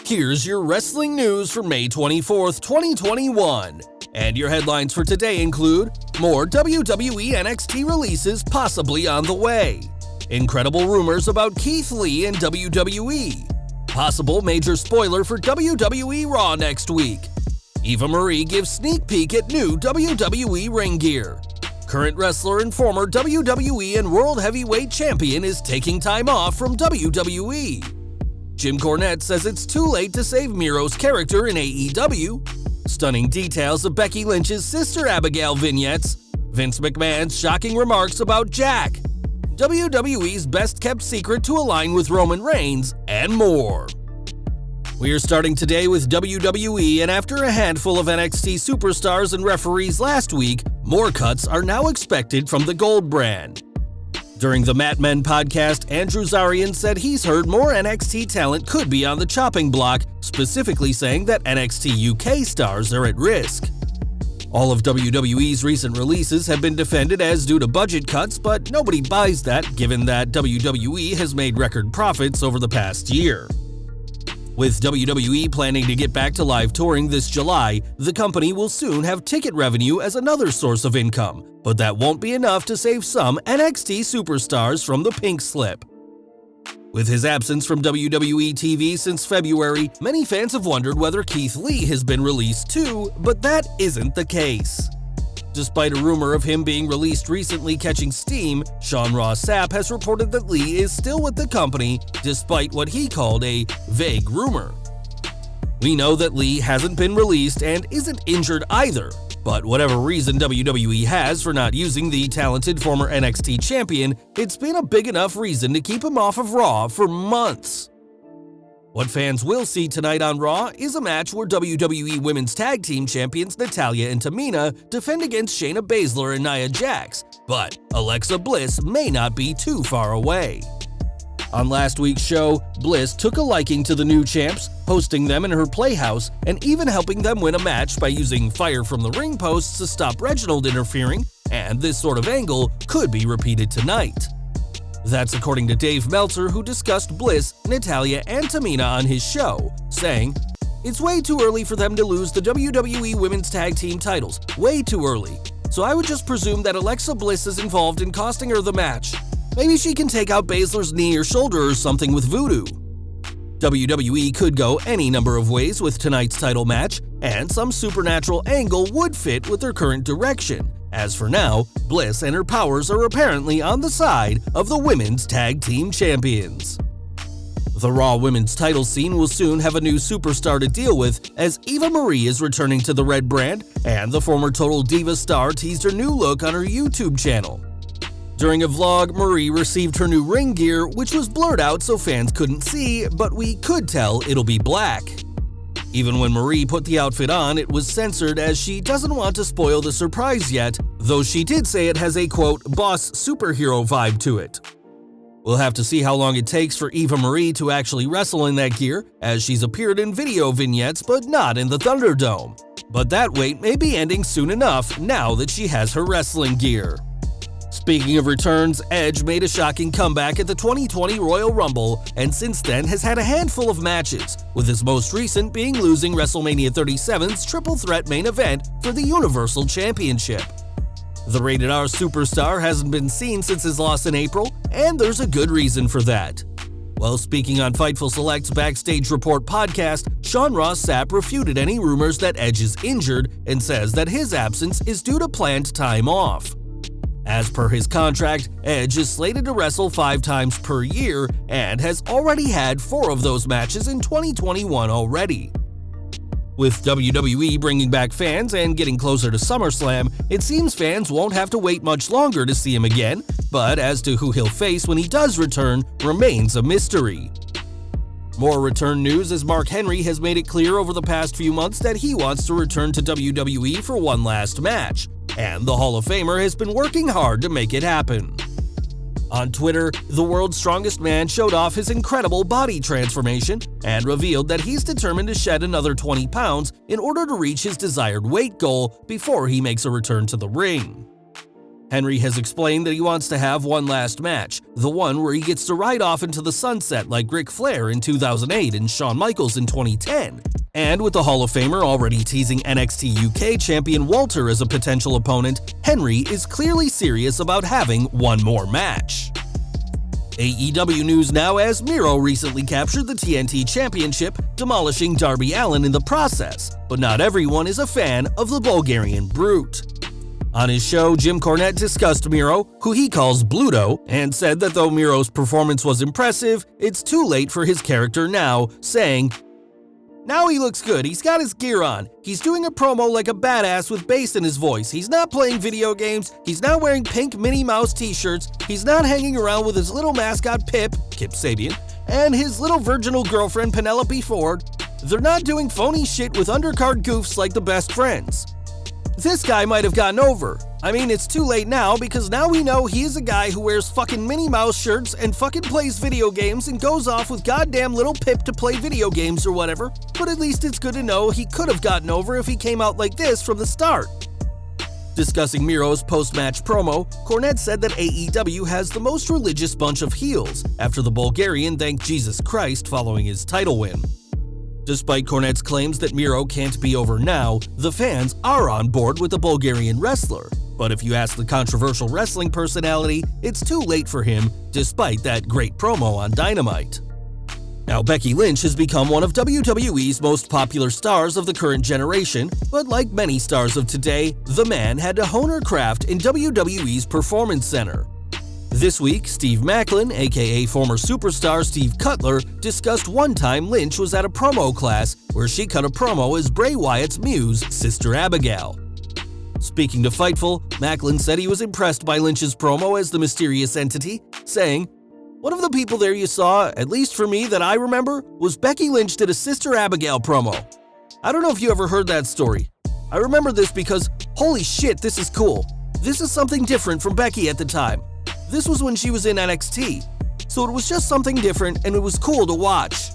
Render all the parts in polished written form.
Here's your wrestling news for May 24th, 2021. And your headlines for today include more WWE NXT releases possibly on the way, incredible rumors about Keith Lee and WWE, possible major spoiler for WWE Raw next week, Eva Marie gives sneak peek at new WWE ring gear, current wrestler and former WWE and World Heavyweight Champion is taking time off from WWE, Jim Cornette says it's too late to save Miro's character in AEW, stunning details of Becky Lynch's Sister Abigail vignettes, Vince McMahon's shocking remarks about Jack, WWE's best-kept secret to align with Roman Reigns, and more. We're starting today with WWE, and after a handful of NXT superstars and referees last week, more cuts are now expected from the Gold brand. During the Mat Men podcast, Andrew Zarian said he's heard more NXT talent could be on the chopping block, specifically saying that NXT UK stars are at risk. All of WWE's recent releases have been defended as due to budget cuts, but nobody buys that given that WWE has made record profits over the past year. With WWE planning to get back to live touring this July, the company will soon have ticket revenue as another source of income, but that won't be enough to save some NXT superstars from the pink slip. With his absence from WWE TV since February, many fans have wondered whether Keith Lee has been released too, but that isn't the case. Despite a rumor of him being released recently catching steam, Sean Ross Sapp has reported that Lee is still with the company despite what he called a vague rumor. We know that Lee hasn't been released and isn't injured either, but whatever reason WWE has for not using the talented former NXT champion, it's been a big enough reason to keep him off of Raw for months. What fans will see tonight on Raw is a match where WWE Women's Tag Team Champions Natalya and Tamina defend against Shayna Baszler and Nia Jax, but Alexa Bliss may not be too far away. On last week's show, Bliss took a liking to the new champs, hosting them in her playhouse and even helping them win a match by using fire from the ring posts to stop Reginald interfering, and this sort of angle could be repeated tonight. That's according to Dave Meltzer, who discussed Bliss, Natalya, and Tamina on his show, saying, "It's way too early for them to lose the WWE Women's Tag Team titles, way too early. So I would just presume that Alexa Bliss is involved in costing her the match. Maybe she can take out Baszler's knee or shoulder or something with voodoo." WWE could go any number of ways with tonight's title match, and some supernatural angle would fit with their current direction. As for now, Bliss and her powers are apparently on the side of the Women's Tag Team Champions. The Raw Women's title scene will soon have a new superstar to deal with, as Eva Marie is returning to the Red brand, and the former Total Diva star teased her new look on her YouTube channel. During a vlog, Marie received her new ring gear, which was blurred out so fans couldn't see, but we could tell it'll be black. Even when Marie put the outfit on, it was censored as she doesn't want to spoil the surprise yet, though she did say it has a quote, boss superhero vibe to it. We'll have to see how long it takes for Eva Marie to actually wrestle in that gear, as she's appeared in video vignettes but not in the Thunderdome. But that wait may be ending soon enough now that she has her wrestling gear. Speaking of returns, Edge made a shocking comeback at the 2020 Royal Rumble and since then has had a handful of matches, with his most recent being losing WrestleMania 37's triple threat main event for the Universal Championship. The Rated R superstar hasn't been seen since his loss in April, and there's a good reason for that. While speaking on Fightful Select's Backstage Report podcast, Sean Ross Sapp refuted any rumors that Edge is injured and says that his absence is due to planned time off. As per his contract, Edge is slated to wrestle 5 times per year and has already had 4 of those matches in 2021 already. With WWE bringing back fans and getting closer to SummerSlam, it seems fans won't have to wait much longer to see him again, but as to who he'll face when he does return remains a mystery. More return news as Mark Henry has made it clear over the past few months that he wants to return to WWE for one last match, and the Hall of Famer has been working hard to make it happen. On Twitter, the world's strongest man showed off his incredible body transformation and revealed that he's determined to shed another 20 pounds in order to reach his desired weight goal before he makes a return to the ring. Henry has explained that he wants to have one last match, the one where he gets to ride off into the sunset like Ric Flair in 2008 and Shawn Michaels in 2010. And with the Hall of Famer already teasing NXT UK champion Walter as a potential opponent, Henry is clearly serious about having one more match. AEW news now, as Miro recently captured the TNT Championship, demolishing Darby Allin in the process, but not everyone is a fan of the Bulgarian Brute. On his show, Jim Cornette discussed Miro, who he calls Bluto, and said that though Miro's performance was impressive, it's too late for his character now, saying, "Now he looks good, he's got his gear on, he's doing a promo like a badass with bass in his voice, he's not playing video games, he's not wearing pink Minnie Mouse t-shirts, he's not hanging around with his little mascot Pip, Kip Sabian, and his little virginal girlfriend Penelope Ford. They're not doing phony shit with undercard goofs like the Best Friends. This guy might have gotten over. I mean, it's too late now because now we know he is a guy who wears fucking Minnie Mouse shirts and fucking plays video games and goes off with goddamn little Pip to play video games or whatever, but at least it's good to know he could have gotten over if he came out like this from the start." Discussing Miro's post-match promo, Cornette said that AEW has the most religious bunch of heels after the Bulgarian thanked Jesus Christ following his title win. Despite Cornette's claims that Miro can't be over now, the fans are on board with the Bulgarian wrestler. But if you ask the controversial wrestling personality, it's too late for him, despite that great promo on Dynamite. Now, Becky Lynch has become one of WWE's most popular stars of the current generation, but like many stars of today, the man had to hone her craft in WWE's Performance Center. This week, Steve Maclin, aka former superstar Steve Cutler, discussed one time Lynch was at a promo class where she cut a promo as Bray Wyatt's muse, Sister Abigail. Speaking to Fightful, Maclin said he was impressed by Lynch's promo as the mysterious entity, saying, "One of the people there you saw, at least for me that I remember, was Becky Lynch did a Sister Abigail promo. I don't know if you ever heard that story. I remember this because, holy shit, this is cool. This is something different from Becky at the time. This was when she was in NXT, so it was just something different and it was cool to watch."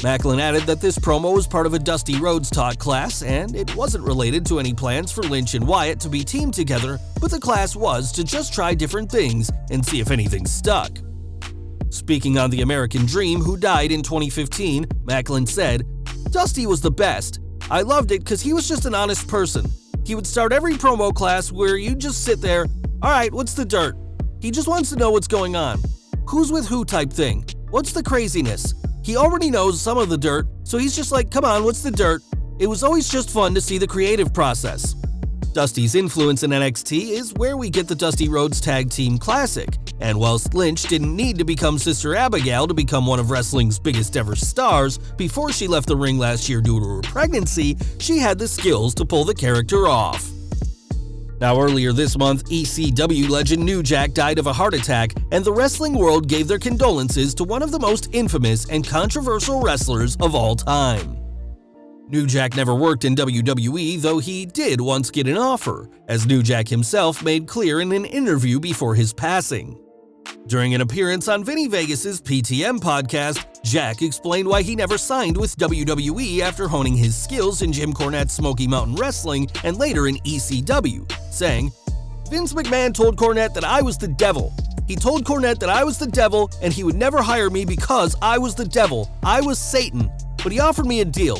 Maclin added that this promo was part of a Dusty Rhodes taught class, and it wasn't related to any plans for Lynch and Wyatt to be teamed together, but the class was to just try different things and see if anything stuck. Speaking on the American Dream, who died in 2015, Maclin said, "Dusty was the best. I loved it because he was just an honest person. He would start every promo class where you just sit there, alright, what's the dirt? He just wants to know what's going on. Who's with who type thing. What's the craziness? He already knows some of the dirt, so he's just like, come on, what's the dirt?" It was always just fun to see the creative process. Dusty's influence in NXT is where we get the Dusty Rhodes Tag Team Classic, and whilst Lynch didn't need to become Sister Abigail to become one of wrestling's biggest ever stars before she left the ring last year due to her pregnancy, she had the skills to pull the character off. Now, earlier this month, ECW legend New Jack died of a heart attack, and the wrestling world gave their condolences to one of the most infamous and controversial wrestlers of all time. New Jack never worked in WWE, though he did once get an offer, as New Jack himself made clear in an interview before his passing. During an appearance on Vinny Vegas's PTM podcast, Jack explained why he never signed with WWE after honing his skills in Jim Cornette's Smoky Mountain Wrestling and later in ECW, saying, "Vince McMahon told Cornette that I was the devil. He told Cornette that I was the devil and he would never hire me because I was the devil. I was Satan. But he offered me a deal.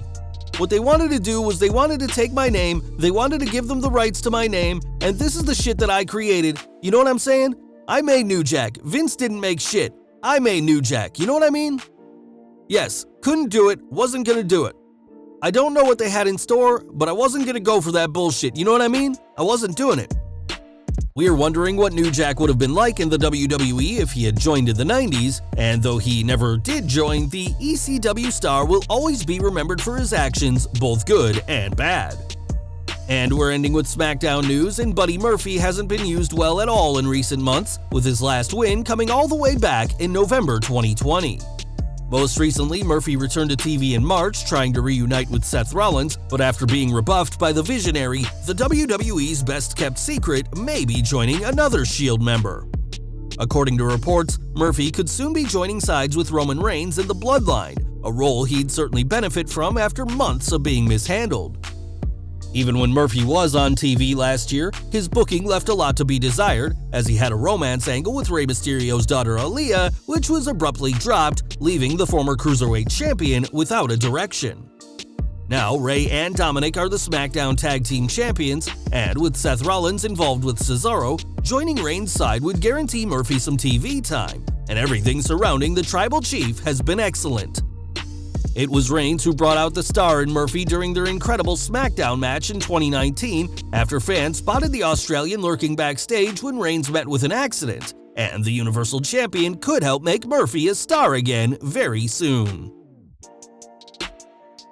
What they wanted to do was they wanted to take my name, they wanted to give them the rights to my name, and this is the shit that I created. You know what I'm saying? I made New Jack. Vince didn't make shit. I made New Jack. You know what I mean? Yes, couldn't do it, wasn't gonna do it. I don't know what they had in store, but I wasn't gonna go for that bullshit. You know what I mean? I wasn't doing it." We are wondering what New Jack would have been like in the WWE if he had joined in the 90s, and though he never did join, the ECW star will always be remembered for his actions, both good and bad. And we're ending with SmackDown news, and Buddy Murphy hasn't been used well at all in recent months, with his last win coming all the way back in November 2020. Most recently, Murphy returned to TV in March, trying to reunite with Seth Rollins, but after being rebuffed by the Visionary, the WWE's best-kept secret may be joining another Shield member. According to reports, Murphy could soon be joining sides with Roman Reigns in the Bloodline, a role he'd certainly benefit from after months of being mishandled. Even when Murphy was on TV last year, his booking left a lot to be desired, as he had a romance angle with Rey Mysterio's daughter Aaliyah, which was abruptly dropped, leaving the former Cruiserweight champion without a direction. Now, Rey and Dominic are the SmackDown Tag Team Champions, and with Seth Rollins involved with Cesaro, joining Reigns' side would guarantee Murphy some TV time, and everything surrounding the Tribal Chief has been excellent. It was Reigns who brought out the star in Murphy during their incredible SmackDown match in 2019 after fans spotted the Australian lurking backstage when Reigns met with an accident, and the Universal Champion could help make Murphy a star again very soon.